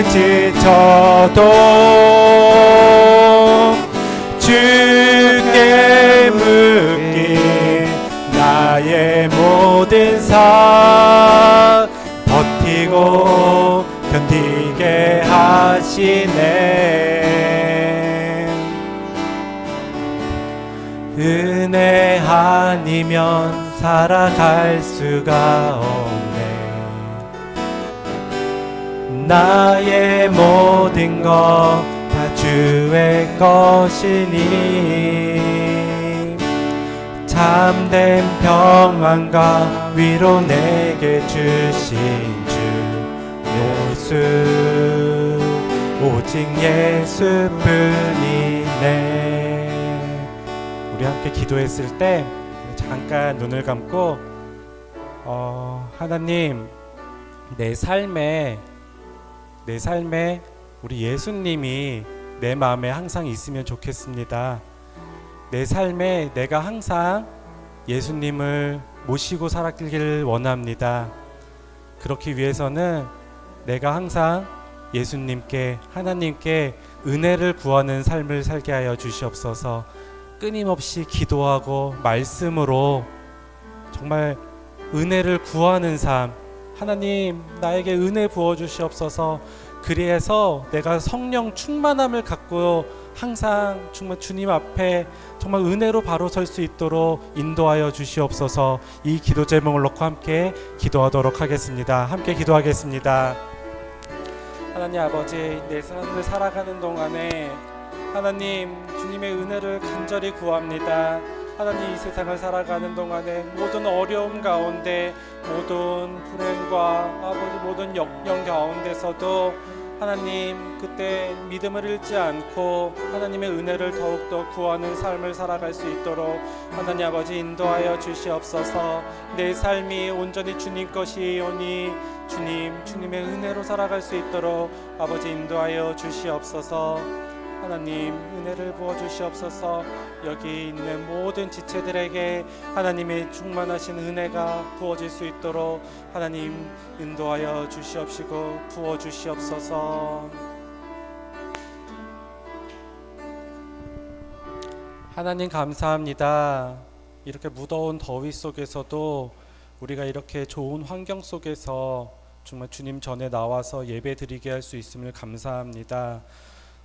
지쳐도 주께 묶인 나의 모든 삶 버티고 견디게 하시네. 은혜 아니면 살아갈 수가 없네. 나의 모든 것 다 주의 것이니 참된 평안과 위로 내게 주신 주 예수 오직 예수뿐이네. 우리 함께 기도했을 때 잠깐 눈을 감고 하나님 내 삶에 우리 예수님이 내 마음에 항상 있으면 좋겠습니다. 내 삶에 내가 항상 예수님을 모시고 살아가기를 원합니다. 그렇기 위해서는 내가 항상 예수님께 하나님께 은혜를 구하는 삶을 살게 하여 주시옵소서. 끊임없이 기도하고 말씀으로 정말 은혜를 구하는 삶, 하나님 나에게 은혜 부어 주시옵소서. 그래서 내가 성령 충만함을 갖고 항상 정말 주님 앞에 정말 은혜로 바로 설 수 있도록 인도하여 주시옵소서. 이 기도 제목을 놓고 함께 기도하도록 하겠습니다. 함께 기도하겠습니다. 하나님 아버지, 내 삶을 살아가는 동안에 하나님 주님의 은혜를 간절히 구합니다. 하나님 이 세상을 살아가는 동안에 모든 어려움 가운데 모든 불행과 아버지 모든 역경 가운데서도 하나님 그때 믿음을 잃지 않고 하나님의 은혜를 더욱더 구하는 삶을 살아갈 수 있도록 하나님 아버지 인도하여 주시옵소서. 내 삶이 온전히 주님 것이오니 주님의 은혜로 살아갈 수 있도록 아버지 인도하여 주시옵소서. 하나님 은혜를 부어주시옵소서. 여기 있는 모든 지체들에게 하나님의 충만하신 은혜가 부어질 수 있도록 하나님 인도하여 주시옵시고 부어주시옵소서. 하나님 감사합니다. 이렇게 무더운 더위 속에서도 우리가 이렇게 좋은 환경 속에서 정말 주님 전에 나와서 예배 드리게 할 수 있음을 감사합니다.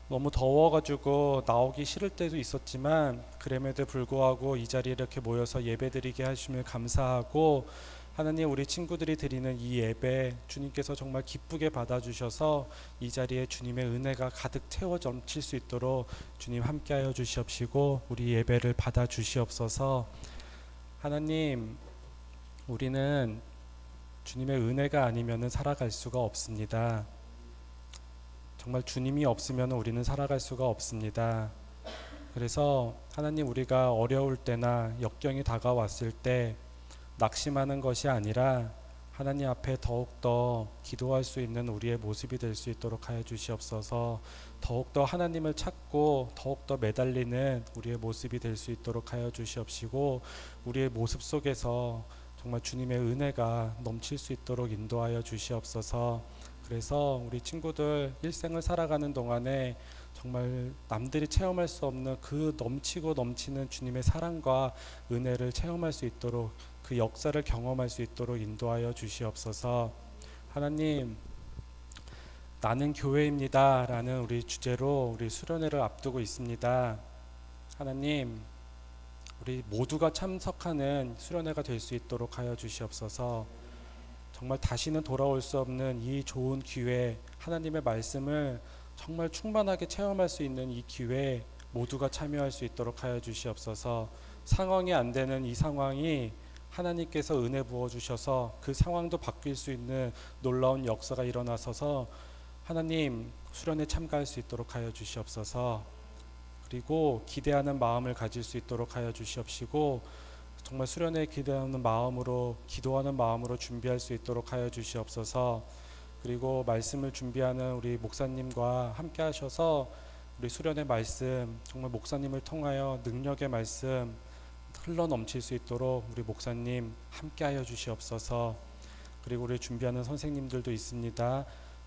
너무 더워가지고 나오기 싫을 때도 있었지만 그럼에도 불구하고 이 자리에 이렇게 모여서 예배드리게 하심을 감사하고 하나님 우리 친구들이 드리는 이 예배 주님께서 정말 기쁘게 받아주셔서 이 자리에 주님의 은혜가 가득 채워 넘칠 수 있도록 주님 함께하여 주시옵시고 우리 예배를 받아주시옵소서. 하나님 우리는 주님의 은혜가 아니면 살아갈 수가 없습니다. 정말 주님이 없으면 우리는 살아갈 수가 없습니다. 그래서 하나님 우리가 어려울 때나 역경이 다가왔을 때 낙심하는 것이 아니라 하나님 앞에 더욱더 기도할 수 있는 우리의 모습이 될 수 있도록 하여 주시옵소서. 더욱더 하나님을 찾고 더욱더 매달리는 우리의 모습이 될 수 있도록 하여 주시옵시고 우리의 모습 속에서 정말 주님의 은혜가 넘칠 수 있도록 인도하여 주시옵소서. 그래서 우리 친구들 일생을 살아가는 동안에 정말 남들이 체험할 수 없는 그 넘치고 넘치는 주님의 사랑과 은혜를 체험할 수 있도록 그 역사를 경험할 수 있도록 인도하여 주시옵소서. 하나님 나는 교회입니다 라는 우리 주제로 우리 수련회를 앞두고 있습니다. 하나님 우리 모두가 참석하는 수련회가 될 수 있도록 하여 주시옵소서. 정말 다시는 돌아올 수 없는 이 좋은 기회, 하나님의 말씀을 정말 충만하게 체험할 수 있는 이 기회에 모두가 참여할 수 있도록 하여 주시옵소서. 상황이 안 되는 이 상황이 하나님께서 은혜 부어주셔서 그 상황도 바뀔 수 있는 놀라운 역사가 일어나서서 하나님 수련에 참가할 수 있도록 하여 주시옵소서. 그리고 기대하는 마음을 가질 수 있도록 하여 주시옵시고 정말 수련에 기대하는 마음으로 기도하는 마음으로 준비할 수 있도록 하여 주시옵소서. 그리고 말씀을 준비하는 우리 목사님과 함께 하셔서 우리 수련의 말씀 정말 목사님을 통하여 능력의 말씀 흘러 넘칠 수 있도록 우리 목사님 함께 하여 주시옵소서. 그리고 우리 준비하는 선생님들도 있습니다.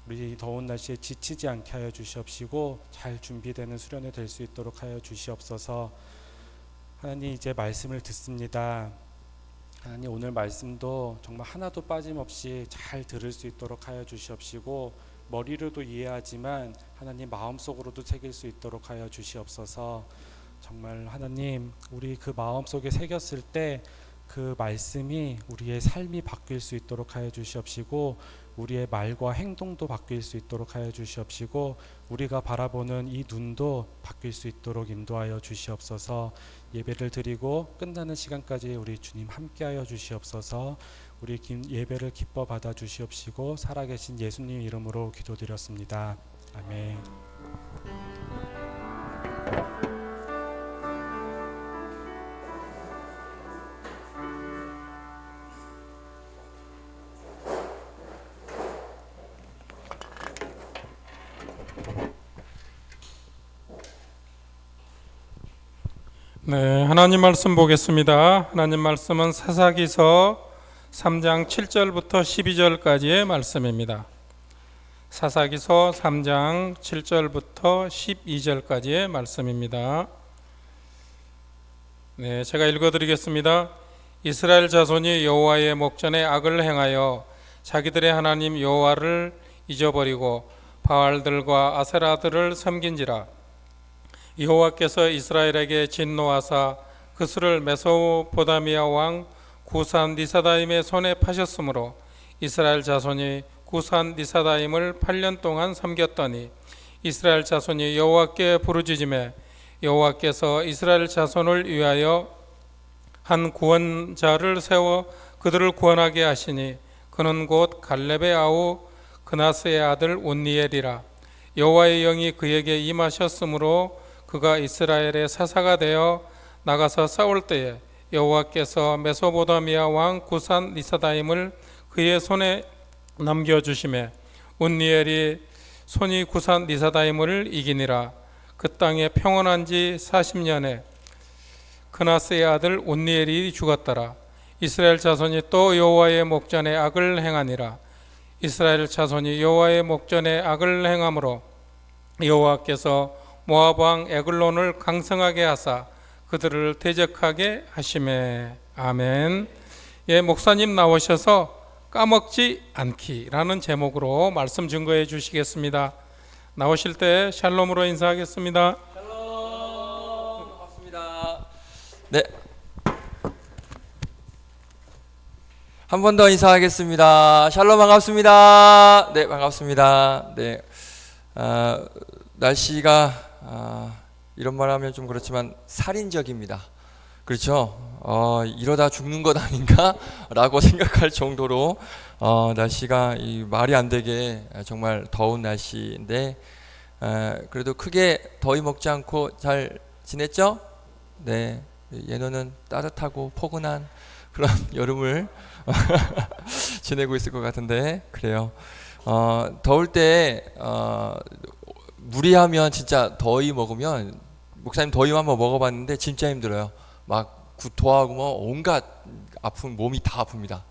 우리 더운 날씨에 지치지 않게 하여 주시옵시고 잘 준비되는 수련회 될 수 있도록 하여 주시옵소서. 하나님, 이제 말씀을 듣습니다. 하나님, 오늘 말씀도 정말 하나도 빠짐없이 잘 들을 수 있도록 하여 주시옵시고 머리로도 이해하지만 하나님 마음속으로도 새길 수 있도록 하여 주시옵소서. 정말 하나님, 우리 그 마음속에 새겼을 때 그 말씀이 우리의 삶이 바뀔 수 있도록 하여 주시옵시고 우리의 말과 행동도 바뀔 수 있도록 하여 주시옵시고 우리가 바라보는 이 눈도 바뀔 수 있도록 인도하여 주시옵소서. 예배를 드리고 끝나는 시간까지 우리 주님 함께하여 주시옵소서. 우리 예배를 기뻐 받아 주시옵시고 살아계신 예수님 이름으로 기도드렸습니다. 아멘. 네, 하나님 말씀 보겠습니다. 하나님 말씀은 사사기서 3장 7절부터 12절까지의 말씀입니다. 사사기서 3장 7절부터 12절까지의 말씀입니다. 네, 제가 읽어드리겠습니다. 이스라엘 자손이 여호와의 목전에 악을 행하여 자기들의 하나님 여호와를 잊어버리고 바알들과 아세라들을 섬긴지라. 여호와께서 이스라엘에게 진노하사 그스를 메소포다미아 왕 구산 리사다임의 손에 파셨으므로 이스라엘 자손이 구산 리사다임을 8년 동안 섬겼더니 이스라엘 자손이 여호와께 부르짖으매 여호와께서 이스라엘 자손을 위하여 한 구원자를 세워 그들을 구원하게 하시니 그는 곧 갈렙의 아우 그나스의 아들 온니엘이라. 여호와의 영이 그에게 임하셨으므로 그가 이스라엘의 사사가 되어 나가서 싸울 때에 여호와께서 메소포다미아 왕 구산 리사다임을 그의 손에 넘겨주시매 온니엘이 손이 구산 리사다임을 이기니라. 그 땅에 평온한 지 40년에 그나스의 아들 온니엘이 죽었더라. 이스라엘 자손이 또 여호와의 목전에 악을 행하니라. 이스라엘 자손이 여호와의 목전에 악을 행함으로 여호와께서 모압 왕 에글론을 강성하게 하사 그들을 대적하게 하시매. 아멘. 예, 목사님 나오셔서 까먹지 않기라는 제목으로 말씀 증거해 주시겠습니다. 나오실 때 샬롬으로 인사하겠습니다. 샬롬. 반갑습니다. 네. 한 번 더 인사하겠습니다. 샬롬 반갑습니다. 네, 반갑습니다. 네. 날씨가 이런 말 하면 좀 그렇지만 살인적입니다. 그렇죠? 이러다 죽는 것 아닌가? 라고 생각할 정도로 날씨가 말이 안 되게 정말 더운 날씨인데 그래도 크게 더위 먹지 않고 잘 지냈죠? 네, 예노는 따뜻하고 포근한 그런 여름을 지내고 있을 것 같은데 그래요. 더울 때 무리하면 진짜 더위 먹으면, 목사님 더위 한번 먹어봤는데 진짜 힘들어요. 막 구토하고 뭐 온갖 몸이 다 아픕니다.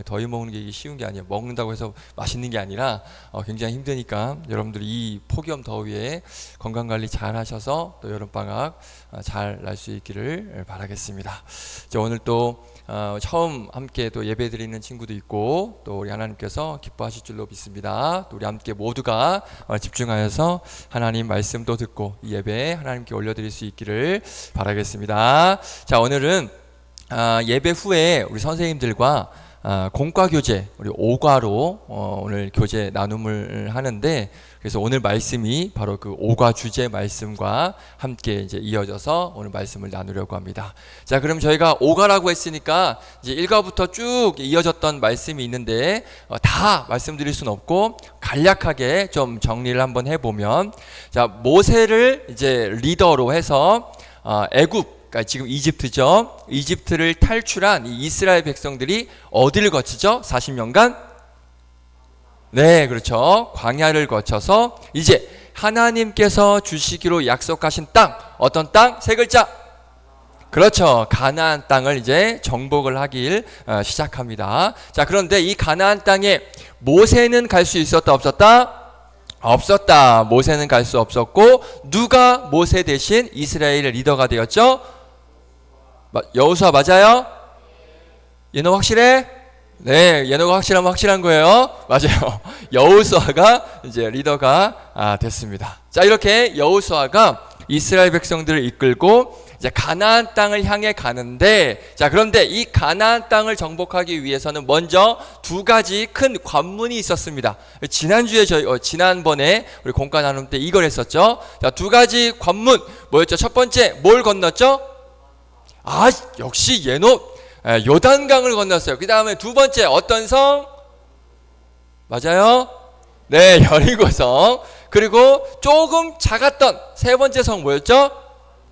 더위 먹는 게 쉬운 게 아니에요. 먹는다고 해서 맛있는 게 아니라 굉장히 힘드니까 여러분들이 이 폭염 더위에 건강관리 잘 하셔서 또 여름방학 잘 날 수 있기를 바라겠습니다. 오늘 또 처음 함께 또 예배 드리는 친구도 있고 또 우리 하나님께서 기뻐하실 줄로 믿습니다. 또 우리 함께 모두가 집중하여서 하나님 말씀도 듣고 이 예배 하나님께 올려드릴 수 있기를 바라겠습니다. 자, 오늘은 예배 후에 우리 선생님들과 공과 교재, 우리 5과로 오늘 교재 나눔을 하는데, 그래서 오늘 말씀이 바로 그 5과 주제 말씀과 함께 이제 이어져서 오늘 말씀을 나누려고 합니다. 자, 그럼 저희가 5과라고 했으니까 이제 1과부터 쭉 이어졌던 말씀이 있는데 다 말씀드릴 수는 없고 간략하게 좀 정리를 한번 해보면, 자, 모세를 이제 리더로 해서 애굽, 그러니까 지금 이집트죠. 이집트를 탈출한 이 이스라엘 백성들이 어디를 거치죠? 40년간? 네, 그렇죠. 광야를 거쳐서 이제 하나님께서 주시기로 약속하신 땅, 어떤 땅? 세 글자. 그렇죠. 가나안 땅을 이제 정복을 하길 시작합니다. 자, 그런데 이 가나안 땅에 모세는 갈 수 있었다 없었다? 없었다. 모세는 갈 수 없었고 누가 모세 대신 이스라엘의 리더가 되었죠? 여호수아 맞아요? 예노 확실해? 네, 예노가 확실하면 확실한 거예요. 맞아요. 여호수아가 이제 리더가 됐습니다. 자, 이렇게 여호수아가 이스라엘 백성들을 이끌고 이제 가나안 땅을 향해 가는데, 자, 그런데 이 가나안 땅을 정복하기 위해서는 먼저 두 가지 큰 관문이 있었습니다. 지난주에 지난번에 우리 공과 나눔 때 이걸 했었죠. 자, 두 가지 관문 뭐였죠? 첫 번째 뭘 건넜죠? 역시 예노 요단강을 건넜어요. 그 다음에 두 번째 어떤 성? 맞아요? 네, 여리고성. 그리고 조금 작았던 세 번째 성 뭐였죠?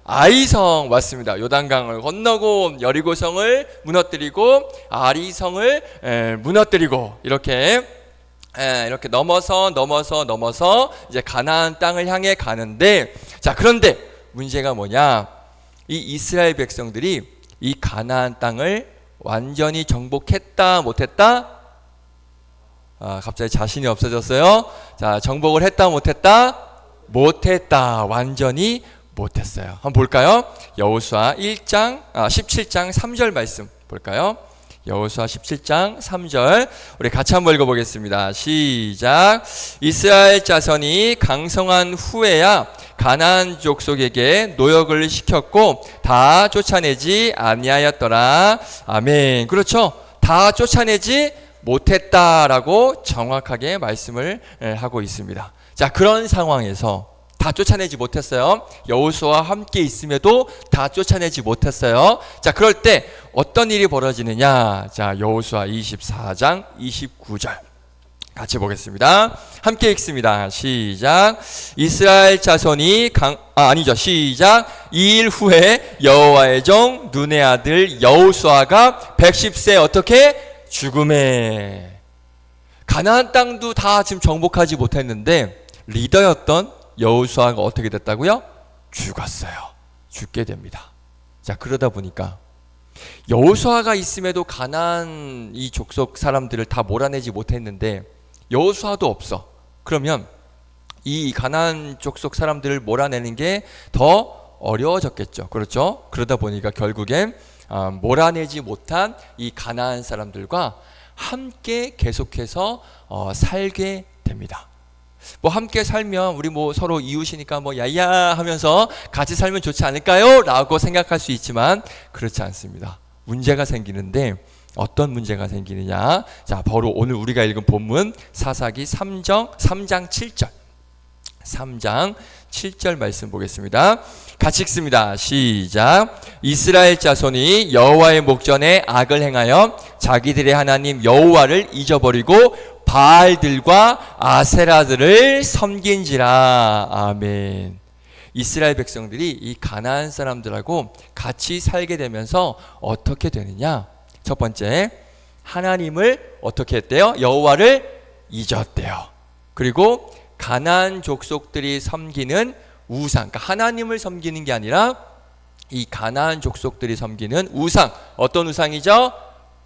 아이성. 맞습니다. 요단강을 건너고 여리고성을 무너뜨리고 아리성을 무너뜨리고 이렇게 넘어서 이제 가나안 땅을 향해 가는데, 자, 그런데 문제가 뭐냐? 이 이스라엘 백성들이 이 가나안 땅을 완전히 정복했다 못했다? 갑자기 자신이 없어졌어요. 자, 정복을 했다 못했다? 못했다. 완전히 못했어요. 한번 볼까요? 여호수아 17장 3절 말씀 볼까요? 여호수아 17장 3절 우리 같이 한번 읽어보겠습니다. 시작. 이스라엘 자손이 강성한 후에야 가나안 족속에게 노역을 시켰고 다 쫓아내지 아니하였더라. 아멘. 그렇죠. 다 쫓아내지 못했다라고 정확하게 말씀을 하고 있습니다. 자, 그런 상황에서 다 쫓아내지 못했어요. 여호수아와 함께 있음에도 다 쫓아내지 못했어요. 자, 그럴 때 어떤 일이 벌어지느냐? 자, 여호수아 24장 29절 같이 보겠습니다. 함께 읽습니다. 시작. 이스라엘 자손이 시작. 2일 후에 여호와의 종 눈의 아들 여호수아가 110세 어떻게? 죽음에. 가나안 땅도 다 지금 정복하지 못했는데 리더였던 여호수아가 어떻게 됐다고요? 죽었어요. 죽게 됩니다. 자, 그러다 보니까 여호수아가 있음에도 가나안 이 족속 사람들을 다 몰아내지 못했는데 여호수아도 없어. 그러면 이 가나안 족속 사람들을 몰아내는 게 더 어려워졌겠죠. 그렇죠? 그러다 보니까 결국엔 몰아내지 못한 이 가나안 사람들과 함께 계속해서 살게 됩니다. 함께 살면 우리 서로 이웃이니까 야야 하면서 같이 살면 좋지 않을까요? 라고 생각할 수 있지만 그렇지 않습니다. 문제가 생기는데 어떤 문제가 생기느냐? 자, 바로 오늘 우리가 읽은 본문 사사기 3장 7절 3장 7절 말씀 보겠습니다. 같이 읽습니다. 시작. 이스라엘 자손이 여호와의 목전에 악을 행하여 자기들의 하나님 여호와를 잊어버리고 바알들과 아세라들을 섬긴지라. 아멘. 이스라엘 백성들이 이 가나안 사람들하고 같이 살게 되면서 어떻게 되느냐? 첫 번째, 하나님을 어떻게 했대요? 여호와를 잊었대요. 그리고 가나안 족속들이 섬기는 우상, 그러니까 하나님을 섬기는 게 아니라 이 가나안 족속들이 섬기는 우상, 어떤 우상이죠?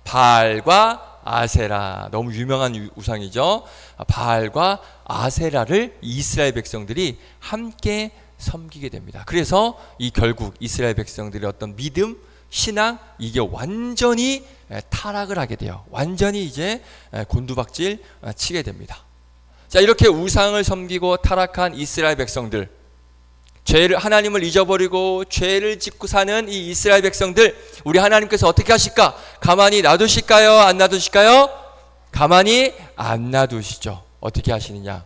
바알과 아세라. 너무 유명한 우상이죠. 바알과 아세라를 이스라엘 백성들이 함께 섬기게 됩니다. 그래서 이 결국 이스라엘 백성들의 어떤 믿음, 신앙, 이게 완전히 타락을 하게 돼요. 완전히 이제 곤두박질 치게 됩니다. 자, 이렇게 우상을 섬기고 타락한 이스라엘 백성들, 하나님을 잊어버리고 죄를 짓고 사는 이 이스라엘 백성들, 우리 하나님께서 어떻게 하실까? 가만히 놔두실까요? 안 놔두실까요? 가만히 안 놔두시죠. 어떻게 하시느냐?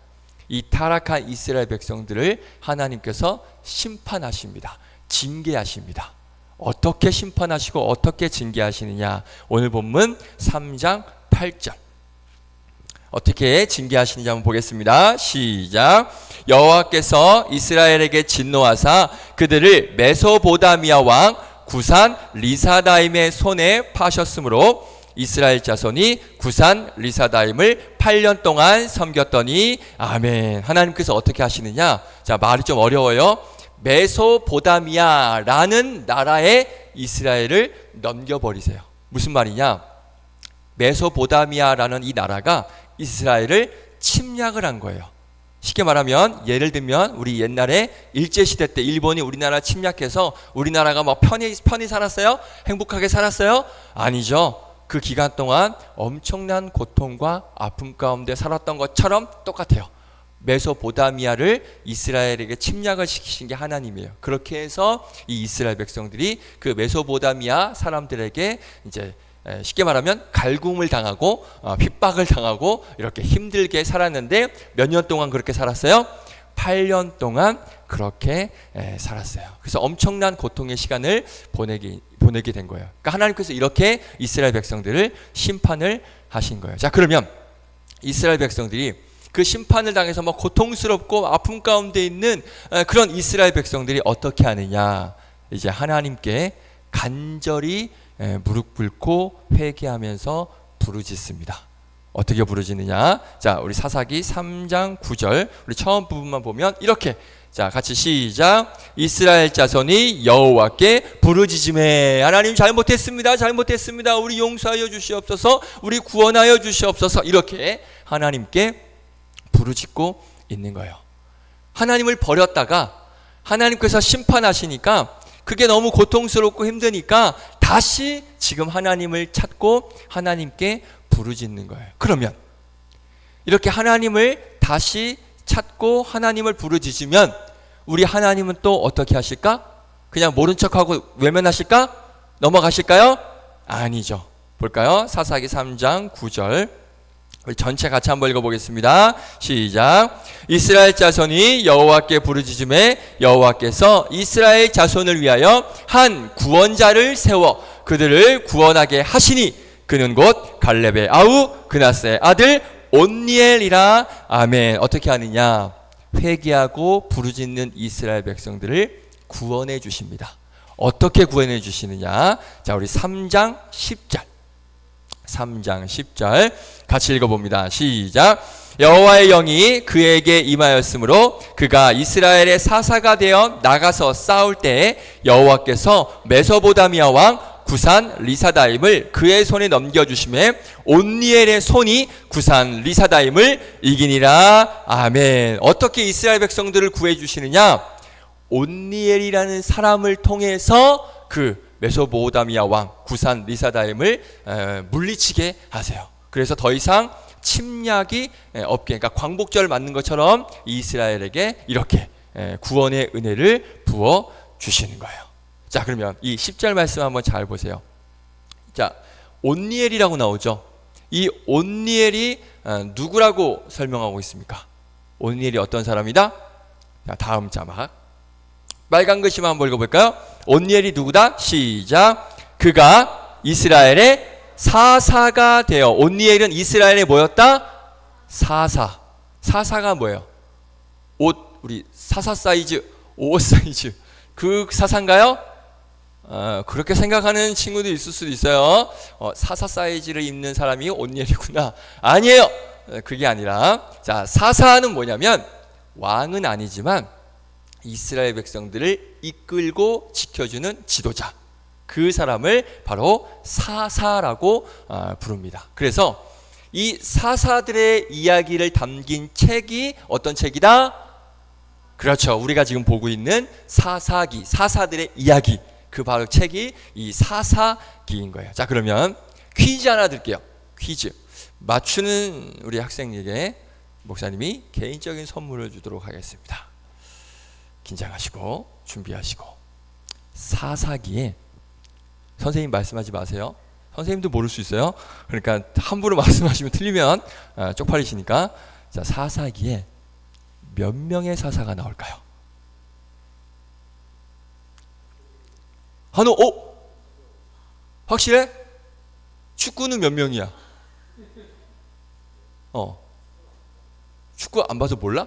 이 타락한 이스라엘 백성들을 하나님께서 심판하십니다. 징계하십니다. 어떻게 심판하시고 어떻게 징계하시느냐? 오늘 본문 3장 8절 어떻게 징계하시는지 한번 보겠습니다. 시작. 여호와께서 이스라엘에게 진노하사 그들을 메소보다미아 왕 구산 리사다임의 손에 파셨으므로 이스라엘 자손이 구산 리사다임을 8년 동안 섬겼더니. 아멘. 하나님께서 어떻게 하시느냐? 자, 말이 좀 어려워요. 메소보다미아라는 나라에 이스라엘을 넘겨버리세요. 무슨 말이냐? 메소보다미아라는 이 나라가 이스라엘을 침략을 한 거예요. 쉽게 말하면 예를 들면 우리 옛날에 일제시대 때 일본이 우리나라 침략해서 우리나라가 뭐 편히 살았어요? 행복하게 살았어요? 아니죠. 그 기간 동안 엄청난 고통과 아픔 가운데 살았던 것처럼 똑같아요. 메소포타미아를 이스라엘에게 침략을 시키신 게 하나님이에요. 그렇게 해서 이 이스라엘 백성들이 그 메소포타미아 사람들에게 이제 쉽게 말하면 갈굼을 당하고 핍박을 당하고 이렇게 힘들게 살았는데 몇 년 동안 그렇게 살았어요? 8년 동안 그렇게 살았어요. 그래서 엄청난 고통의 시간을 보내게 된 거예요. 그러니까 하나님께서 이렇게 이스라엘 백성들을 심판을 하신 거예요. 자, 그러면 이스라엘 백성들이 그 심판을 당해서 뭐 고통스럽고 아픔 가운데 있는 그런 이스라엘 백성들이 어떻게 하느냐? 이제 하나님께 간절히 무릎 꿇고 회개하면서 부르짖습니다. 어떻게 부르짖느냐? 자, 우리 사사기 3장 9절 우리 처음 부분만 보면 이렇게, 자, 같이 시작. 이스라엘 자손이 여호와께 부르짖음에, 하나님 잘못했습니다. 우리 용서하여 주시옵소서. 우리 구원하여 주시옵소서. 이렇게 하나님께 부르짖고 있는 거예요. 하나님을 버렸다가 하나님께서 심판하시니까 그게 너무 고통스럽고 힘드니까 다시 지금 하나님을 찾고 하나님께 부르짖는 거예요. 그러면 이렇게 하나님을 다시 찾고 하나님을 부르짖으면 우리 하나님은 또 어떻게 하실까? 그냥 모른 척하고 외면하실까? 넘어가실까요? 아니죠. 볼까요? 사사기 3장 9절 우리 전체 같이 한번 읽어보겠습니다. 시작. 이스라엘 자손이 여호와께 부르짖음에 여호와께서 이스라엘 자손을 위하여 한 구원자를 세워 그들을 구원하게 하시니 그는 곧 갈렙의 아우 그나스의 아들 온니엘이라. 아멘. 어떻게 하느냐? 회개하고 부르짖는 이스라엘 백성들을 구원해 주십니다. 어떻게 구원해 주시느냐? 자, 우리 3장 10절 3장 10절 같이 읽어봅니다. 시작. 여호와의 영이 그에게 임하였으므로 그가 이스라엘의 사사가 되어 나가서 싸울 때에 여호와께서 메소포타미아 왕 구산 리사다임을 그의 손에 넘겨주심에 온니엘의 손이 구산 리사다임을 이기니라. 아멘. 어떻게 이스라엘 백성들을 구해주시느냐? 온니엘이라는 사람을 통해서 그 메소포타미아 왕 구산 리사다임을 물리치게 하세요. 그래서 더 이상 침략이 없게, 그러니까 광복절 맞는 것처럼 이스라엘에게 이렇게 구원의 은혜를 부어 주시는 거예요. 자, 그러면 이 10절 말씀 한번 잘 보세요. 자, 온니엘이라고 나오죠. 이 온니엘이 누구라고 설명하고 있습니까? 온니엘이 어떤 사람이다? 자, 다음 자막 빨간 글씨만 한번 읽어볼까요? 온니엘이 누구다? 시작. 그가 이스라엘의 사사가 되어. 온니엘은 이스라엘에 뭐였다? 사사. 사사가 뭐예요? 옷, 우리 사사 사이즈, 옷 사이즈. 그 사사인가요? 그렇게 생각하는 친구도 있을 수도 있어요. 사사 사이즈를 입는 사람이 온니엘이구나. 아니에요. 그게 아니라, 자, 사사는 뭐냐면 왕은 아니지만 이스라엘 백성들을 이끌고 지켜주는 지도자, 그 사람을 바로 사사라고 부릅니다. 그래서 이 사사들의 이야기를 담긴 책이 어떤 책이다? 그렇죠. 우리가 지금 보고 있는 사사기, 사사들의 이야기, 그 바로 책이 이 사사기인 거예요. 자, 그러면 퀴즈 하나 드릴게요. 퀴즈 맞추는 우리 학생에게 목사님이 개인적인 선물을 주도록 하겠습니다. 긴장하시고 준비하시고. 사사기에, 선생님 말씀하지 마세요. 선생님도 모를 수 있어요. 그러니까 함부로 말씀하시면 틀리면 쪽팔리시니까. 자, 사사기에 몇 명의 사사가 나올까요? 한우. 오! 확실해? 축구는 몇 명이야? 축구 안 봐서 몰라?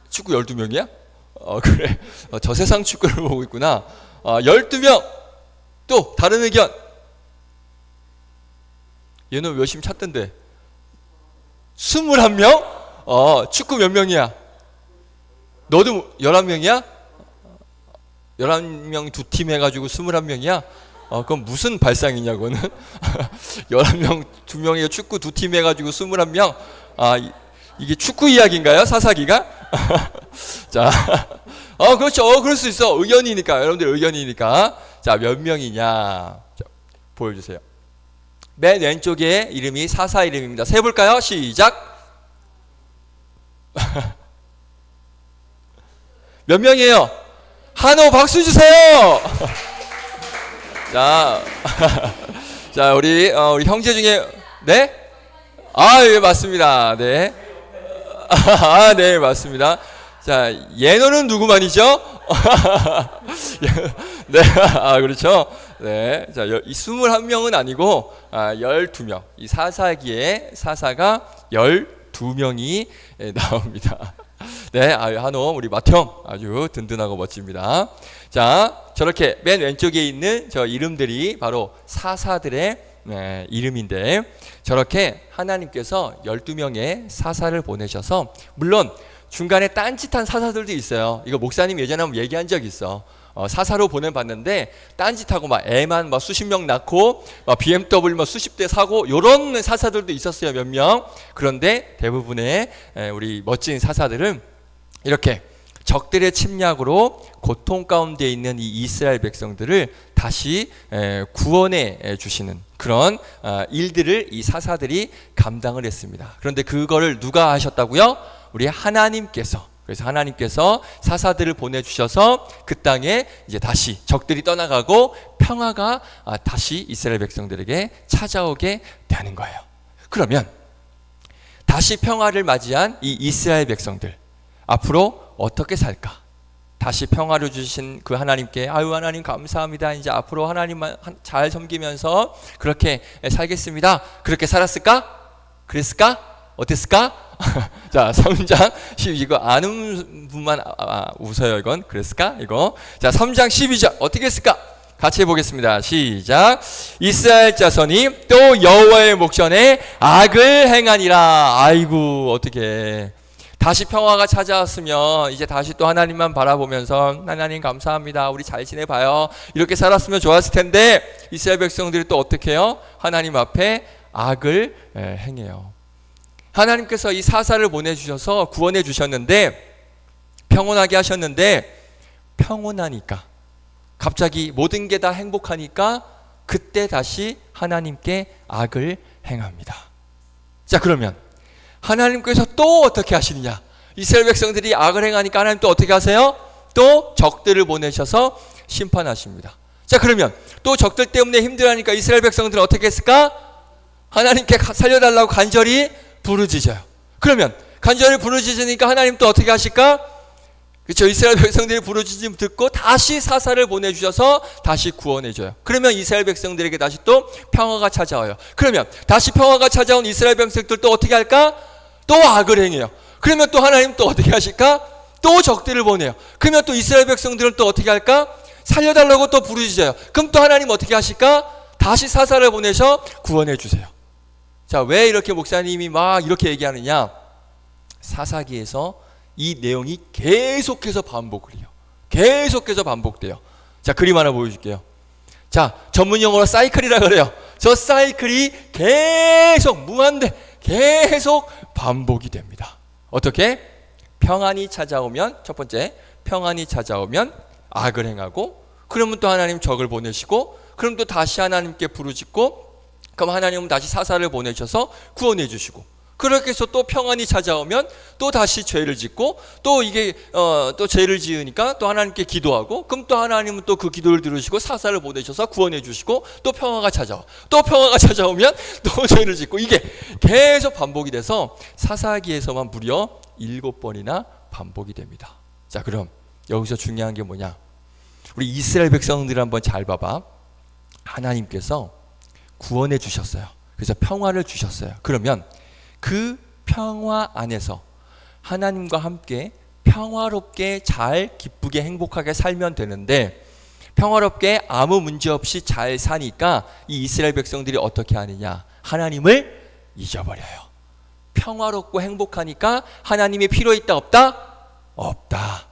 축구 12명이야? 그래. 저 세상 축구를 보고 있구나. 12명. 또 다른 의견. 얘는 열심히 찾던데. 21명? 축구 몇 명이야? 너도 11명이야? 11명 두 팀 해가지고 21명이야? 그럼 무슨 발상이냐, 그거는? 11명, 2명이 축구 두 팀 해가지고 21명? 이게 축구 이야기인가요? 사사기가? 자, 그렇죠. 그럴 수 있어. 의견이니까. 여러분들 의견이니까. 자, 몇 명이냐? 자, 보여주세요. 맨 왼쪽에 이름이 사사 이름입니다. 세볼까요? 시작. 몇 명이에요? 한호 박수 주세요. 자, 자 우리 형제 중에 네? 예, 맞습니다. 네. 네, 맞습니다. 자, 예노는 누구만이죠? 네, 그렇죠. 네, 자, 이 21명은 아니고 12명. 이 사사기에 사사가 12명이 나옵니다. 네, 한호 우리 맏형 아주 든든하고 멋집니다. 자, 저렇게 맨 왼쪽에 있는 저 이름들이 바로 사사들의 이름인데, 저렇게 하나님께서 12명의 사사를 보내셔서, 물론 중간에 딴짓한 사사들도 있어요. 이거 목사님 예전에 한번 얘기한 적 있어. 사사로 보내봤는데 딴짓하고 막 애만 막 수십 명 낳고 막 BMW 막 수십 대 사고 요런 사사들도 있었어요, 몇 명. 그런데 대부분의 우리 멋진 사사들은 이렇게 적들의 침략으로 고통 가운데 있는 이 이스라엘 백성들을 다시 구원해 주시는 그런 일들을 이 사사들이 감당을 했습니다. 그런데 그거를 누가 하셨다고요? 우리 하나님께서. 그래서 하나님께서 사사들을 보내주셔서 그 땅에 이제 다시 적들이 떠나가고 평화가 다시 이스라엘 백성들에게 찾아오게 되는 거예요. 그러면 다시 평화를 맞이한 이 이스라엘 백성들, 앞으로 어떻게 살까? 다시 평화를 주신 그 하나님께 하나님 감사합니다. 이제 앞으로 하나님만 잘 섬기면서 그렇게 살겠습니다. 그렇게 살았을까? 그랬을까? 어땠을까? 자, 3장 12, 이거 아는 분만 웃어요. 이건 그랬을까? 이거. 자, 3장 12절 어떻게 했을까? 같이 해보겠습니다. 시작. 이스라엘 자손이 또 여호와의 목전에 악을 행하니라. 아이고, 어떻게 다시 평화가 찾아왔으면 이제 다시 또 하나님만 바라보면서 하나님 감사합니다. 우리 잘 지내봐요. 이렇게 살았으면 좋았을 텐데 이스라엘 백성들이 또 어떻게 해요? 하나님 앞에 악을 행해요. 하나님께서 이 사사를 보내주셔서 구원해 주셨는데, 평온하게 하셨는데, 평온하니까 갑자기 모든 게 다 행복하니까 그때 다시 하나님께 악을 행합니다. 자, 그러면 하나님께서 또 어떻게 하시느냐? 이스라엘 백성들이 악을 행하니까 하나님 또 어떻게 하세요? 또 적들을 보내셔서 심판하십니다. 자, 그러면 또 적들 때문에 힘들어하니까 이스라엘 백성들은 어떻게 했을까? 하나님께 살려달라고 간절히 부르짖어요. 그러면 간절히 부르짖으니까 하나님 또 어떻게 하실까? 그렇죠. 이스라엘 백성들이 부르짖음 듣고 다시 사사를 보내주셔서 다시 구원해줘요. 그러면 이스라엘 백성들에게 다시 또 평화가 찾아와요. 그러면 다시 평화가 찾아온 이스라엘 백성들 또 어떻게 할까? 또 악을 행해요. 그러면 또 하나님 또 어떻게 하실까? 또 적들을 보내요. 그러면 또 이스라엘 백성들은 또 어떻게 할까? 살려달라고 또 부르짖어요. 그럼 또 하나님 어떻게 하실까? 다시 사사를 보내셔 구원해 주세요. 자, 왜 이렇게 목사님이 막 이렇게 얘기하느냐? 사사기에서 이 내용이 계속해서 반복을 해요. 계속해서 반복돼요. 자, 그림 하나 보여줄게요. 자, 전문 용어로 사이클이라 그래요. 저 사이클이 계속 무한대 계속 반복이 됩니다. 어떻게? 평안이 찾아오면, 첫 번째 평안이 찾아오면 악을 행하고, 그러면 또 하나님 적을 보내시고, 그럼 또 다시 하나님께 부르짖고, 그럼 하나님은 다시 사사를 보내셔서 구원해 주시고, 그렇게 해서 또 평안이 찾아오면 또 다시 죄를 짓고, 또 이게 또 죄를 지으니까 또 하나님께 기도하고, 그럼 또 하나님은 또 그 기도를 들으시고 사사를 보내셔서 구원해 주시고, 또 평화가 찾아와. 또 평화가 찾아오면 또 죄를 짓고, 이게 계속 반복이 돼서 사사기에서만 무려 7번이나 반복이 됩니다. 자, 그럼 여기서 중요한 게 뭐냐? 우리 이스라엘 백성들 한번 잘 봐봐. 하나님께서 구원해 주셨어요. 그래서 평화를 주셨어요. 그러면 그 평화 안에서 하나님과 함께 평화롭게 잘 기쁘게 행복하게 살면 되는데, 평화롭게 아무 문제 없이 잘 사니까 이 이스라엘 백성들이 어떻게 하느냐? 하나님을 잊어버려요. 평화롭고 행복하니까 하나님이 필요 있다 없다? 없다.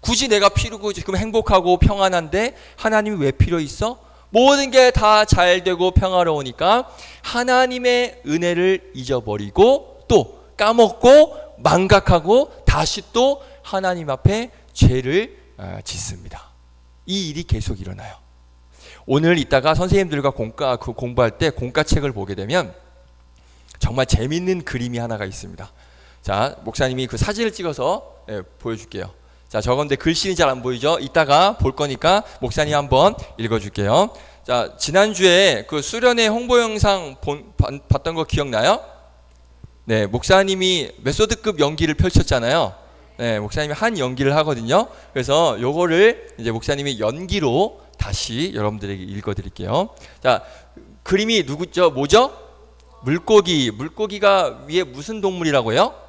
굳이 내가 필요고 지금 행복하고 평안한데 하나님이 왜 필요 있어? 모든 게 다 잘 되고 평화로우니까 하나님의 은혜를 잊어버리고 또 까먹고 망각하고 다시 또 하나님 앞에 죄를 짓습니다. 이 일이 계속 일어나요. 오늘 이따가 선생님들과 공부할 때 공과책을 보게 되면 정말 재밌는 그림이 하나가 있습니다. 자, 목사님이 그 사진을 찍어서 보여줄게요. 자, 저건데 글씨는 잘 안 보이죠? 이따가 볼 거니까 목사님 한번 읽어줄게요. 자, 지난주에 그 수련회 홍보 영상 봤던 거 기억나요? 네, 목사님이 메소드급 연기를 펼쳤잖아요. 네, 목사님이 한 연기를 하거든요. 그래서 요거를 이제 목사님이 연기로 다시 여러분들에게 읽어드릴게요. 자, 그림이 누구죠? 뭐죠? 물고기. 물고기가 위에 무슨 동물이라고요?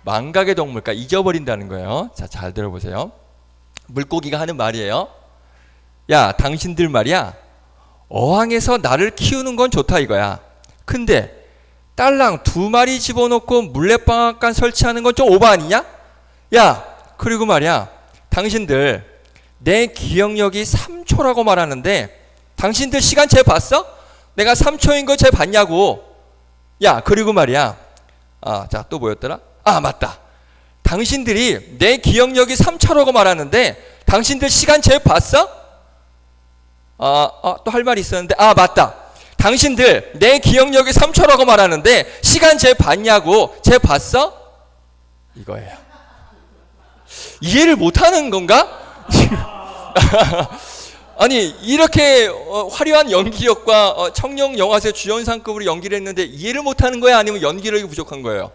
망각의 동물, 그러니까 잊어버린다는 거예요. 자, 잘 들어보세요. 물고기가 하는 말이에요. 야, 당신들 말이야, 어항에서 나를 키우는 건 좋다 이거야. 근데 딸랑 2마리 집어넣고 물레방앗간 설치하는 건 좀 오버 아니냐? 야, 그리고 말이야, 당신들 내 기억력이 3초라고 말하는데 당신들 시간제 봤어? 내가 3초인 거 제 봤냐고. 야, 그리고 말이야, 자, 또 뭐였더라? 맞다. 당신들이 내 기억력이 3초라고 말하는데 당신들 시간제 봤어? 또 할 말이 있었는데, 맞다. 당신들 내 기억력이 3초라고 말하는데 시간제 봤냐고. 제 봤어? 이거예요. 이해를 못하는 건가? 아니, 이렇게 화려한 연기력과 청룡 영화제 주연상급으로 연기를 했는데 이해를 못하는 거야? 아니면 연기력이 부족한 거예요?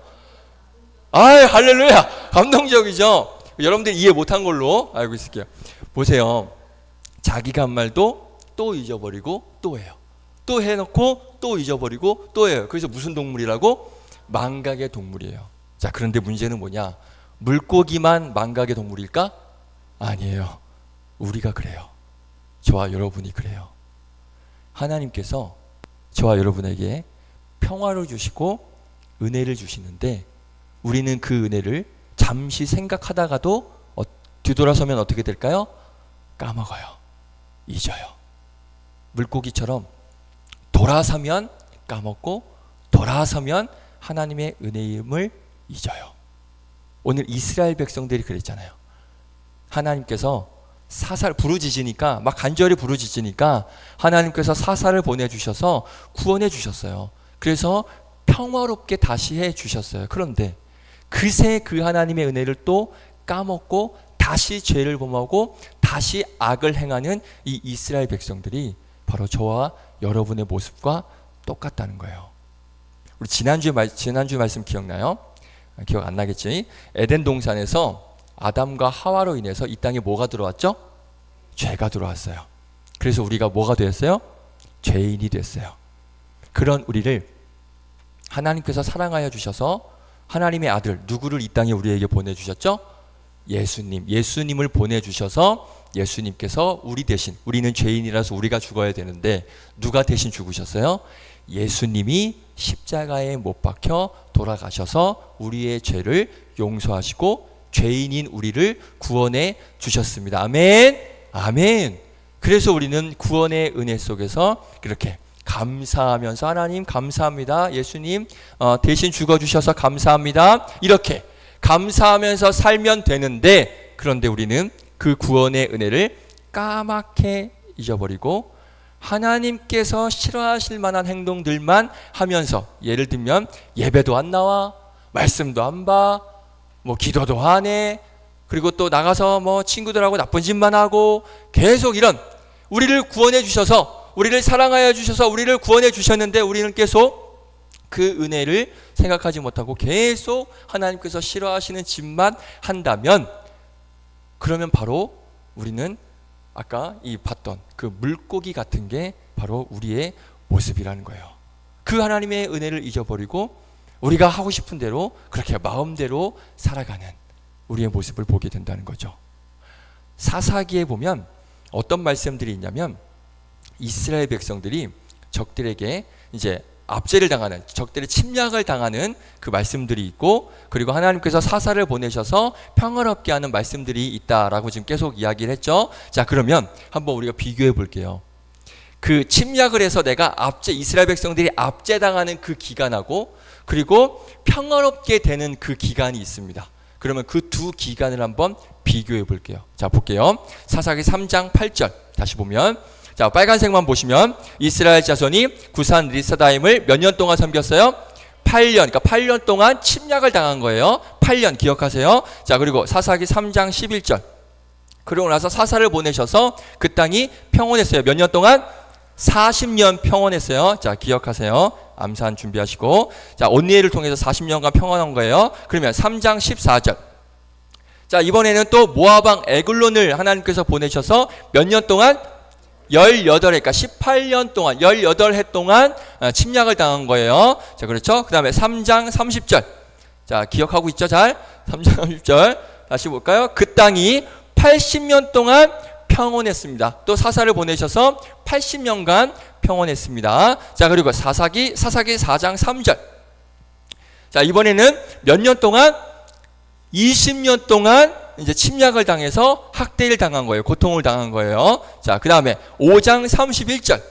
할렐루야, 감동적이죠? 여러분들 이해 못한 걸로 알고 있을게요. 보세요. 자기가 한 말도 또 잊어버리고 또 해요. 또 해놓고 또 잊어버리고 또 해요. 그래서 무슨 동물이라고? 망각의 동물이에요. 자, 그런데 문제는 뭐냐? 물고기만 망각의 동물일까? 아니에요. 우리가 그래요. 저와 여러분이 그래요. 하나님께서 저와 여러분에게 평화를 주시고 은혜를 주시는데 우리는 그 은혜를 잠시 생각하다가도 뒤돌아서면 어떻게 될까요? 까먹어요. 잊어요. 물고기처럼 돌아서면 까먹고 돌아서면 하나님의 은혜임을 잊어요. 오늘 이스라엘 백성들이 그랬잖아요. 하나님께서 사살 부르짖으니까, 막 간절히 부르짖으니까 하나님께서 사살을 보내주셔서 구원해 주셨어요. 그래서 평화롭게 다시 해 주셨어요. 그런데 그새 그 하나님의 은혜를 또 까먹고 다시 죄를 범하고 다시 악을 행하는 이 이스라엘 백성들이 바로 저와 여러분의 모습과 똑같다는 거예요. 우리 지난주 말씀 기억나요? 기억 안 나겠지? 에덴 동산에서 아담과 하와로 인해서 이 땅에 뭐가 들어왔죠? 죄가 들어왔어요. 그래서 우리가 뭐가 됐어요? 죄인이 됐어요. 그런 우리를 하나님께서 사랑하여 주셔서 하나님의 아들 누구를 이 땅에 우리에게 보내주셨죠? 예수님을 보내주셔서 예수님께서 우리 대신, 우리는 죄인이라서 우리가 죽어야 되는데 누가 대신 죽으셨어요? 예수님이 십자가에 못 박혀 돌아가셔서 우리의 죄를 용서하시고 죄인인 우리를 구원해 주셨습니다. 아멘. 아멘. 그래서 우리는 구원의 은혜 속에서 그렇게 감사하면서 하나님 감사합니다. 예수님 대신 죽어주셔서 감사합니다. 이렇게 감사하면서 살면 되는데, 그런데 우리는 그 구원의 은혜를 까맣게 잊어버리고 하나님께서 싫어하실 만한 행동들만 하면서, 예를 들면 예배도 안 나와, 말씀도 안 봐, 기도도 안 해, 그리고 또 나가서 친구들하고 나쁜 짓만 하고, 계속 이런, 우리를 구원해 주셔서, 우리를 사랑하여 주셔서 우리를 구원해 주셨는데 우리는 계속 그 은혜를 생각하지 못하고 계속 하나님께서 싫어하시는 짓만 한다면, 그러면 바로 우리는 아까 봤던 그 물고기 같은 게 바로 우리의 모습이라는 거예요. 그 하나님의 은혜를 잊어버리고 우리가 하고 싶은 대로 그렇게 마음대로 살아가는 우리의 모습을 보게 된다는 거죠. 사사기에 보면 어떤 말씀들이 있냐면, 이스라엘 백성들이 적들에게 이제 압제를 당하는, 적들의 침략을 당하는 그 말씀들이 있고, 그리고 하나님께서 사사를 보내셔서 평화롭게 하는 말씀들이 있다라고 지금 계속 이야기를 했죠. 자, 그러면 한번 우리가 비교해 볼게요. 그 침략을 해서 이스라엘 백성들이 압제당하는 그 기간하고, 그리고 평화롭게 되는 그 기간이 있습니다. 그러면 그 두 기간을 한번 비교해 볼게요. 자, 볼게요. 사사기 3장 8절 다시 보면, 자, 빨간색만 보시면 이스라엘 자손이 구산 리사다임을 몇 년 동안 섬겼어요? 8년. 그러니까 8년 동안 침략을 당한 거예요. 8년 기억하세요. 자, 그리고 사사기 3장 11절. 그러고 나서 사사를 보내셔서 그 땅이 평온했어요. 몇 년 동안? 40년 평온했어요. 자, 기억하세요. 암산 준비하시고. 자, 온니엘을 통해서 40년간 평온한 거예요. 그러면 3장 14절. 자, 이번에는 또 모압왕 에글론을 하나님께서 보내셔서 몇 년 동안? 18해, 그러니까 18년 동안, 18해 동안 침략을 당한 거예요. 자, 그렇죠? 그 다음에 3장 30절. 자, 기억하고 있죠? 잘? 3장 30절. 다시 볼까요? 그 땅이 80년 동안 평온했습니다. 또 사사를 보내셔서 80년간 평온했습니다. 자, 그리고 사사기 4장 3절. 자, 이번에는 몇 년 동안? 20년 동안 이제 침략을 당해서 학대를 당한 거예요. 고통을 당한 거예요. 자, 그 다음에 5장 31절.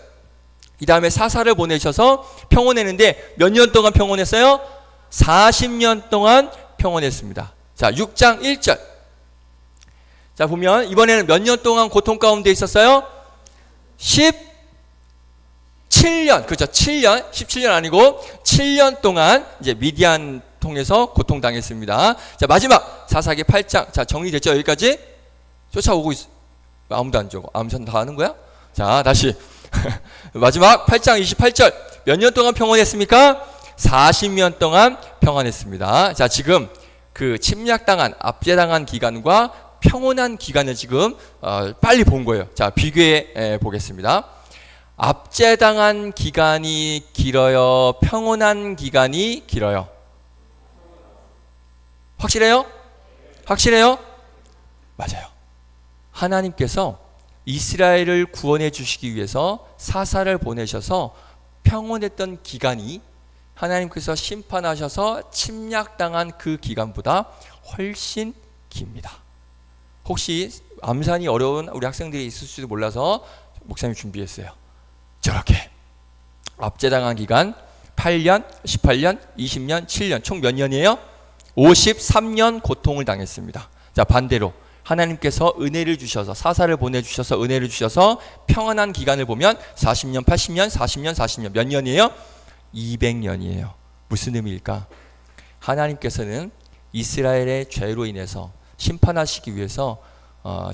이 다음에 사사를 보내셔서 평온했는데 몇 년 동안 평온했어요? 40년 동안 평온했습니다. 자, 6장 1절. 자, 보면 이번에는 몇 년 동안 고통 가운데 있었어요? 17년. 그렇죠. 7년. 17년 아니고 7년 동안 이제 미디안 통해서 고통당했습니다. 자, 마지막 사사기 8장. 자, 정리됐죠? 여기까지? 쫓아오고 있어. 아무도 안 적어. 암산 다 하는 거야? 자, 다시. 마지막 8장 28절. 몇 년 동안 평온했습니까? 40년 동안 평온했습니다. 자, 지금 그 침략당한, 압제당한 기간과 평온한 기간을 지금 빨리 본 거예요. 자, 비교해 보겠습니다. 압제당한 기간이 길어요? 평온한 기간이 길어요? 확실해요? 확실해요? 맞아요. 하나님께서 이스라엘을 구원해 주시기 위해서 사사를 보내셔서 평온했던 기간이 하나님께서 심판하셔서 침략당한 그 기간보다 훨씬 깁니다. 혹시 암산이 어려운 우리 학생들이 있을지도 몰라서 목사님이 준비했어요. 저렇게 압제당한 기간 8년, 18년, 20년, 7년 총 몇 년이에요? 53년 고통을 당했습니다. 자, 반대로 하나님께서 은혜를 주셔서 사사를 보내주셔서 은혜를 주셔서 평안한 기간을 보면 40년, 80년, 40년, 40년 몇 년이에요? 200년이에요. 무슨 의미일까? 하나님께서는 이스라엘의 죄로 인해서 심판하시기 위해서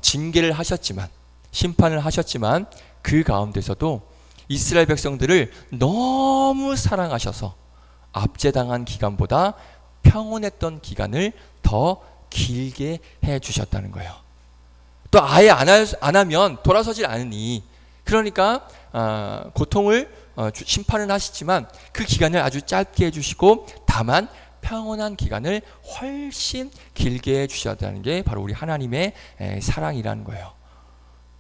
징계를 하셨지만, 심판을 하셨지만 그 가운데서도 이스라엘 백성들을 너무 사랑하셔서 압제당한 기간보다 평온했던 기간을 더 길게 해 주셨다는 거예요. 또 아예 안 하면 돌아서질 않으니, 그러니까 고통을 심판을 하시지만 그 기간을 아주 짧게 해주시고 다만 평온한 기간을 훨씬 길게 해주셨다는 게 바로 우리 하나님의 사랑이라는 거예요.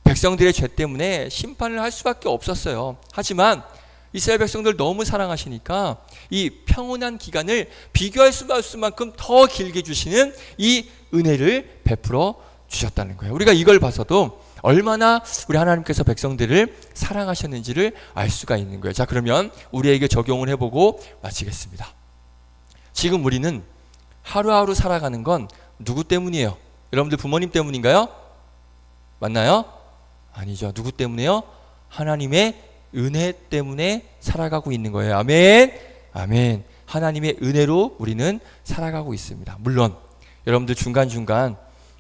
백성들의 죄 때문에 심판을 할 수밖에 없었어요. 하지만 이스라엘 백성들 너무 사랑하시니까 이 평온한 기간을 비교할 수 없을 만큼 더 길게 주시는 이 은혜를 베풀어 주셨다는 거예요. 우리가 이걸 봐서도 얼마나 우리 하나님께서 백성들을 사랑하셨는지를 알 수가 있는 거예요. 자, 그러면 우리에게 적용을 해보고 마치겠습니다. 지금 우리는 하루하루 살아가는 건 누구 때문이에요? 여러분들 부모님 때문인가요? 맞나요? 아니죠. 누구 때문에요? 하나님의 은혜 때문에 살아가고 있는 거예요. 아멘. 아멘. 하나님의 은혜로 우리는 살아가고 있습니다. 물론 여러분들 중간중간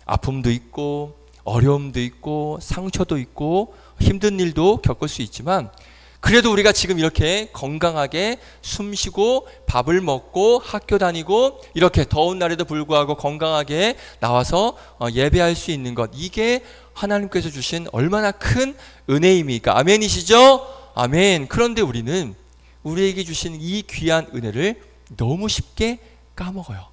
아픔도 있고 어려움도 있고 상처도 있고 힘든 일도 겪을 수 있지만, 그래도 우리가 지금 이렇게 건강하게 숨쉬고 밥을 먹고 학교 다니고 이렇게 더운 날에도 불구하고 건강하게 나와서 예배할 수 있는 것, 이게 하나님께서 주신 얼마나 큰 은혜입니까? 아멘이시죠? 아멘. 그런데 우리는 우리에게 주신 이 귀한 은혜를 너무 쉽게 까먹어요.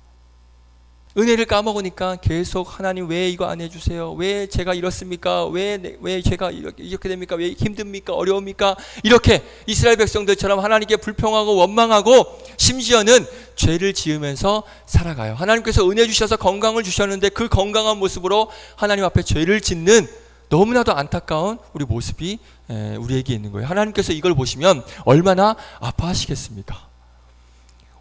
은혜를 까먹으니까 계속 하나님 왜 이거 안 해주세요? 왜 제가 이렇습니까? 왜 제가 이렇게 됩니까? 왜 힘듭니까? 어려웁니까? 이렇게 이스라엘 백성들처럼 하나님께 불평하고 원망하고 심지어는 죄를 지으면서 살아가요. 하나님께서 은혜 주셔서 건강을 주셨는데 그 건강한 모습으로 하나님 앞에 죄를 짓는 너무나도 안타까운 우리 모습이 우리에게 있는 거예요. 하나님께서 이걸 보시면 얼마나 아파하시겠습니까?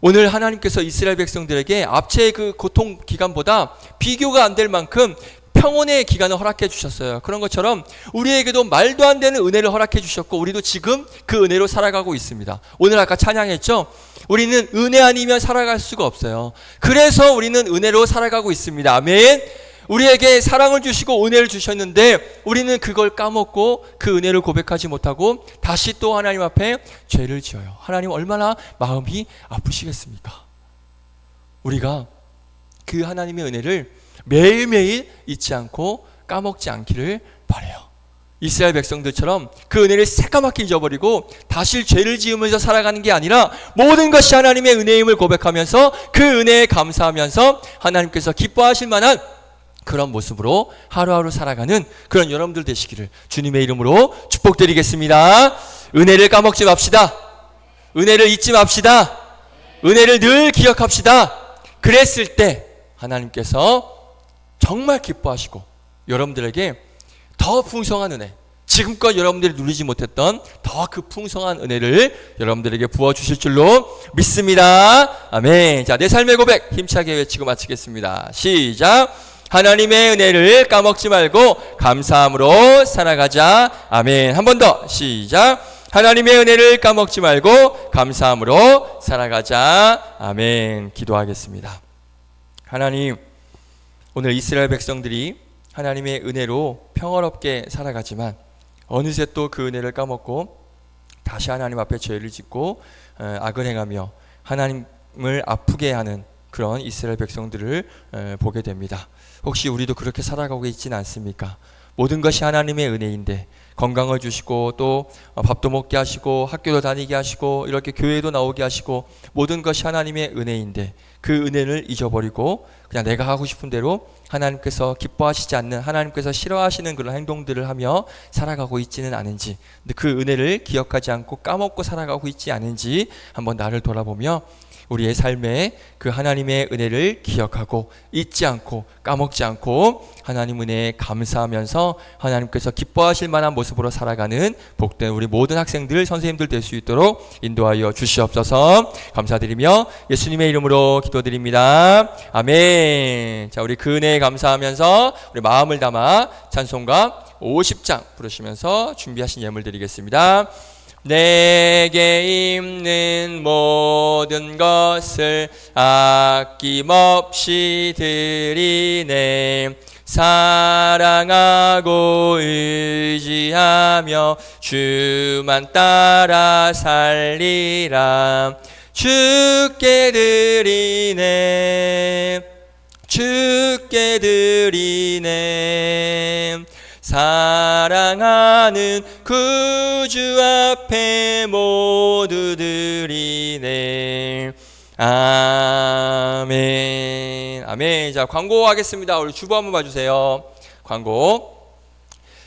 오늘 하나님께서 이스라엘 백성들에게 압제의 그 고통 기간보다 비교가 안 될 만큼 평온의 기간을 허락해 주셨어요. 그런 것처럼 우리에게도 말도 안 되는 은혜를 허락해 주셨고 우리도 지금 그 은혜로 살아가고 있습니다. 오늘 아까 찬양했죠? 우리는 은혜 아니면 살아갈 수가 없어요. 그래서 우리는 은혜로 살아가고 있습니다. 아멘. 우리에게 사랑을 주시고 은혜를 주셨는데 우리는 그걸 까먹고 그 은혜를 고백하지 못하고 다시 또 하나님 앞에 죄를 지어요. 하나님 얼마나 마음이 아프시겠습니까? 우리가 그 하나님의 은혜를 매일매일 잊지 않고 까먹지 않기를 바라요. 이스라엘 백성들처럼 그 은혜를 새까맣게 잊어버리고 다시 죄를 지으면서 살아가는 게 아니라 모든 것이 하나님의 은혜임을 고백하면서 그 은혜에 감사하면서 하나님께서 기뻐하실 만한 그런 모습으로 하루하루 살아가는 그런 여러분들 되시기를 주님의 이름으로 축복드리겠습니다. 은혜를 까먹지 맙시다. 은혜를 잊지 맙시다. 은혜를 늘 기억합시다. 그랬을 때 하나님께서 정말 기뻐하시고 여러분들에게 더 풍성한 은혜, 지금껏 여러분들이 누리지 못했던 더 그 풍성한 은혜를 여러분들에게 부어주실 줄로 믿습니다. 아멘. 자, 내 삶의 고백 힘차게 외치고 마치겠습니다. 시작. 하나님의 은혜를 까먹지 말고 감사함으로 살아가자. 아멘. 한 번 더 시작. 하나님의 은혜를 까먹지 말고 감사함으로 살아가자. 아멘. 기도하겠습니다. 하나님, 오늘 이스라엘 백성들이 하나님의 은혜로 평화롭게 살아가지만 어느새 또 그 은혜를 까먹고 다시 하나님 앞에 죄를 짓고 악을 행하며 하나님을 아프게 하는 그런 이스라엘 백성들을 보게 됩니다. 혹시 우리도 그렇게 살아가고 있지는 않습니까? 모든 것이 하나님의 은혜인데 건강을 주시고 또 밥도 먹게 하시고 학교도 다니게 하시고 이렇게 교회도 나오게 하시고 모든 것이 하나님의 은혜인데 그 은혜를 잊어버리고 그냥 내가 하고 싶은 대로 하나님께서 기뻐하시지 않는, 하나님께서 싫어하시는 그런 행동들을 하며 살아가고 있지는 않은지, 근데 그 은혜를 기억하지 않고 까먹고 살아가고 있지 않은지 한번 나를 돌아보며 우리의 삶에 그 하나님의 은혜를 기억하고 잊지 않고 까먹지 않고 하나님 은혜에 감사하면서 하나님께서 기뻐하실 만한 모습으로 살아가는 복된 우리 모든 학생들, 선생님들 될 수 있도록 인도하여 주시옵소서. 감사드리며 예수님의 이름으로 기도드립니다. 아멘. 자, 우리 그 은혜에 감사하면서 우리 마음을 담아 찬송가 50장 부르시면서 준비하신 예물 드리겠습니다. 내게 있는 모든 것을 아낌없이 드리네. 사랑하고 의지하며 주만 따라 살리라. 주께 드리네. 주께 드리네. 사랑하는 구주 앞에 모두 드리네. 아멘. 아멘. 자, 광고하겠습니다. 우리 주보 한번 봐주세요. 광고.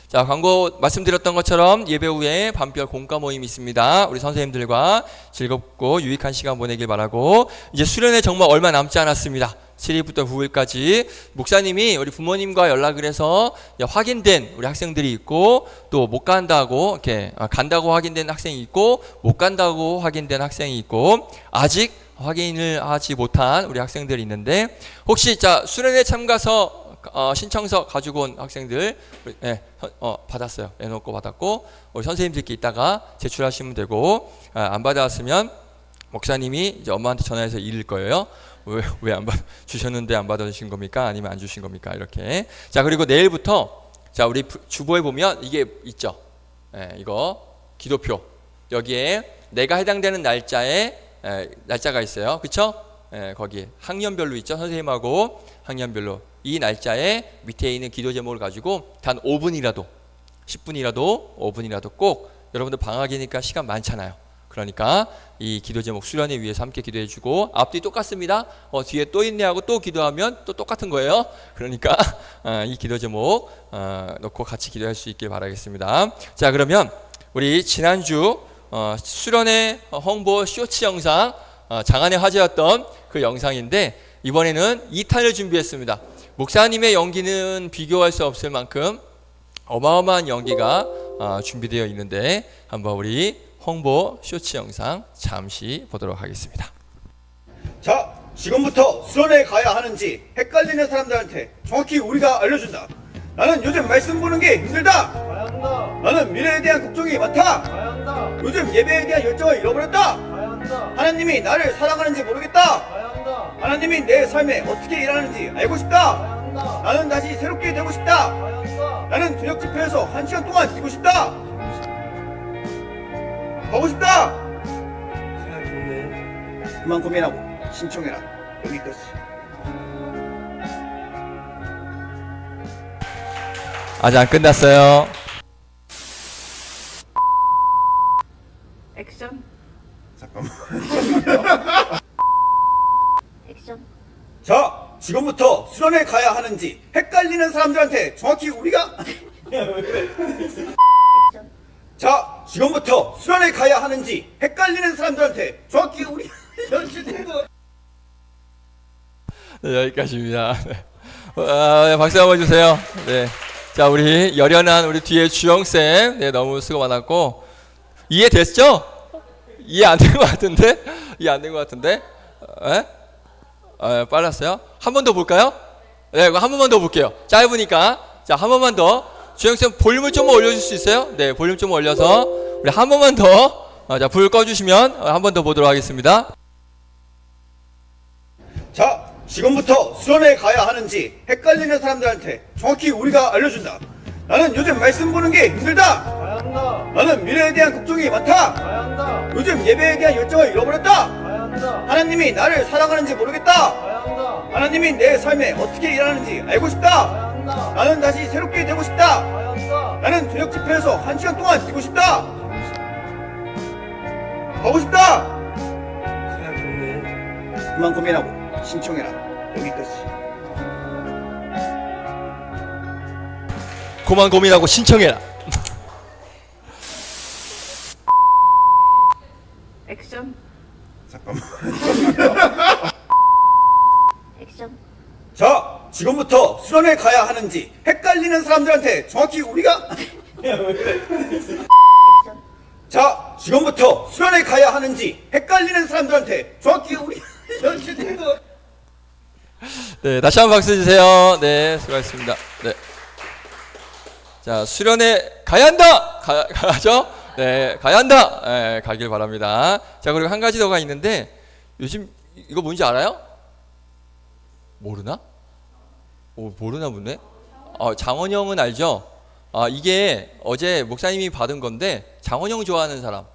자, 광고 말씀드렸던 것처럼 예배 후에 밤별 공과 모임이 있습니다. 우리 선생님들과 즐겁고 유익한 시간 보내길 바라고, 이제 수련회 정말 얼마 남지 않았습니다. 7일부터 9일까지 목사님이 우리 부모님과 연락을 해서 확인된 우리 학생들이 있고, 또 못 간다고 이렇게 간다고 확인된 학생이 있고, 못 간다고 확인된 학생이 있고, 아직 확인을 하지 못한 우리 학생들이 있는데, 혹시 자 수련회 참가서 신청서 가지고 온 학생들 받았어요. 내놓고 받았고, 우리 선생님들께 이따가 제출하시면 되고, 안 받았으면 목사님이 이제 엄마한테 전화해서 읽을 거예요. 왜 안 주셨는데 안 받아주신 겁니까? 아니면 안 주신 겁니까? 이렇게. 자, 그리고 내일부터 자 우리 주보에 보면 이게 있죠. 이거 기도표, 여기에 내가 해당되는 날짜에 날짜가 있어요. 그렇죠? 거기 학년별로 있죠. 선생님하고 학년별로 이 날짜에 밑에 있는 기도 제목을 가지고 단 5분이라도 10분이라도 5분이라도 꼭, 여러분들 방학이니까 시간 많잖아요. 그러니까 이 기도 제목 수련회 위해서 함께 기도해 주고, 앞뒤 똑같습니다. 뒤에 또 있네 하고 또 기도하면 또 똑같은 거예요. 그러니까 이 기도 제목 넣고 같이 기도할 수 있길 바라겠습니다. 자, 그러면 우리 지난주 수련회 홍보 쇼츠 영상, 장안의 화제였던 그 영상인데, 이번에는 2탄을 준비했습니다. 목사님의 연기는 비교할 수 없을 만큼 어마어마한 연기가 준비되어 있는데, 한번 우리 홍보 쇼츠 영상 잠시 보도록 하겠습니다. 자, 지금부터 수련회 가야 하는지 헷갈리는 사람들한테 정확히 우리가 알려준다. 나는 요즘 말씀 보는 게 힘들다. 가야 한다. 나는 미래에 대한 걱정이 많다. 가야 한다. 요즘 예배에 대한 열정을 잃어버렸다. 가야 한다. 하나님이 나를 사랑하는지 모르겠다. 가야 한다. 하나님이 내 삶에 어떻게 일하는지 알고 싶다. 가야 한다. 나는 다시 새롭게 되고 싶다. 가야 한다. 나는 저녁 집회에서 1시간 동안 뛰고 싶다. 가고 싶다. 생각이 좋네. 그만 고민하고 신청해라. 여기까지. 아직 안 끝났어요. 액션. 잠깐만. 액션. 자, 지금부터 수련회 가야 하는지 헷갈리는 사람들한테 정확히 우리가 액션. 자, 지금부터 수련회 가야 하는지 헷갈리는 사람들한테 정확히 우리가 알려주는 거. 네, 여기까지입니다. 네. 네, 박수 한번 주세요. 네. 자, 우리 열연한 우리 뒤에 주영쌤, 네, 너무 수고 많았고, 이해됐죠? 이해 안 된 것 같은데? 이해 안 된 것 같은데? 빨랐어요? 한 번 더 볼까요? 네, 이거 한 번만 더 볼게요. 짧으니까. 자, 한 번만 더. 주영쌤, 볼륨을 좀 올려줄 수 있어요? 네, 볼륨 좀 올려서. 우리 한 번만 더. 자, 불 꺼주시면 한 번 더 보도록 하겠습니다. 자, 지금부터 수련회 가야 하는지 헷갈리는 사람들한테 정확히 우리가 알려준다. 나는 요즘 말씀 보는 게 힘들다. 가야 한다. 나는 미래에 대한 걱정이 많다. 가야 한다. 요즘 예배에 대한 열정을 잃어버렸다. 가야 한다. 하나님이 나를 사랑하는지 모르겠다. 가야 한다. 하나님이 내 삶에 어떻게 일하는지 알고 싶다. 가야 한다. 나는 다시 새롭게 되고 싶다. 가야 한다. 나는 저녁 집회에서 1시간 동안 뛰고 싶다. 가고 싶다. 생각이 좋네. 그만 고민하고 신청해라. 여기까지. 그만 고민하고 신청해라. 액션. 잠깐만. 액션. 자, 지금부터 수련회 가야 하는지 헷갈리는 사람들한테 정확히 우리가 액션. 자, 지금부터 수련회 가야 하는지 헷갈리는 사람들한테 정확히 우리가 알려주는 거. 네, 다시 한번 박수 주세요. 네, 수고하셨습니다. 네. 자, 수련회 가야 한다! 가야죠? 네, 가야 한다! 네, 가길 바랍니다. 자, 그리고 한 가지 더가 있는데, 요즘 이거 뭔지 알아요? 모르나? 모르나 보네? 장원영은 알죠? 이게 어제 목사님이 받은 건데, 장원영 좋아하는 사람.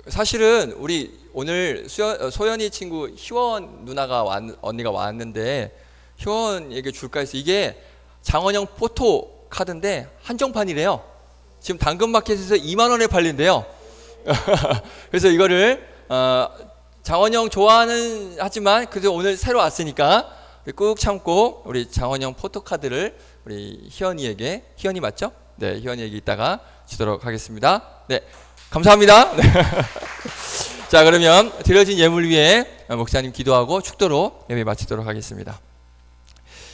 사실은 우리 오늘 소연이 친구 희원 누나가 언니가 왔는데 희원에게 줄까 해서 이게 장원영 포토 카드인데 한정판이래요. 지금 당근마켓에서 2만 원에 팔린대요. 그래서 이거를 장원영 좋아하는 하지만 그래도 오늘 새로 왔으니까 꾹 참고 우리 장원영 포토 카드를 우리 희원이에게, 희원이 맞죠? 네, 희원이에게 이따가 주도록 하겠습니다. 네. 감사합니다. 자, 그러면 드려진 예물 위에 목사님 기도하고 축도로 예배 마치도록 하겠습니다.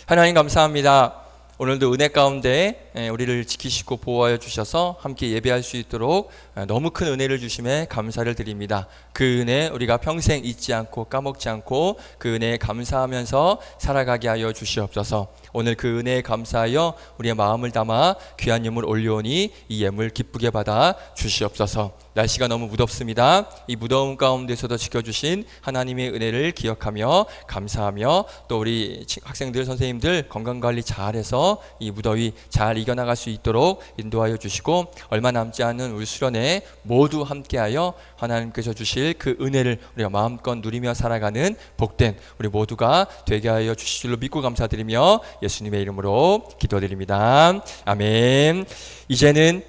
하나님 감사합니다. 오늘도 은혜 가운데 우리를 지키시고 보호하여 주셔서 함께 예배할 수 있도록 너무 큰 은혜를 주심에 감사를 드립니다. 그 은혜 우리가 평생 잊지 않고 까먹지 않고 그 은혜에 감사하면서 살아가게 하여 주시옵소서. 오늘 그 은혜에 감사하여 우리의 마음을 담아 귀한 예물 올려오니 이 예물 기쁘게 받아 주시옵소서. 날씨가 너무 무덥습니다. 이 무더운 가운데서도 지켜주신 하나님의 은혜를 기억하며 감사하며 또 우리 학생들 선생님들 건강관리 잘해서 이 무더위 잘 이겨나갈 수 있도록 인도하여 주시고 얼마 남지 않은 우리 수련회 모두 함께하여 하나님께서 주실 그 은혜를 우리가 마음껏 누리며 살아가는 복된 우리 모두가 되게 하여 주실 줄로 믿고 감사드리며 예수님의 이름으로 기도드립니다. 아멘. 이제는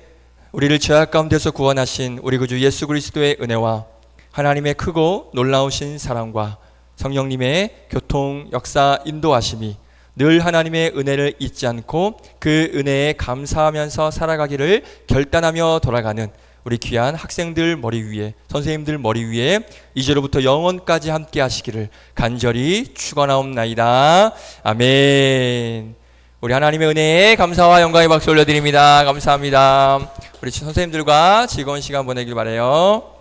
우리를 죄악 가운데서 구원하신 우리 구주 예수 그리스도의 은혜와 하나님의 크고 놀라우신 사랑과 성령님의 교통, 역사, 인도하심이 늘 하나님의 은혜를 잊지 않고 그 은혜에 감사하면서 살아가기를 결단하며 돌아가는 우리 귀한 학생들 머리 위에, 선생님들 머리 위에 이제로부터 영원까지 함께 하시기를 간절히 축원하옵나이다. 아멘. 우리 하나님의 은혜에 감사와 영광의 박수 올려드립니다. 감사합니다. 우리 선생님들과 즐거운 시간 보내길 바라요.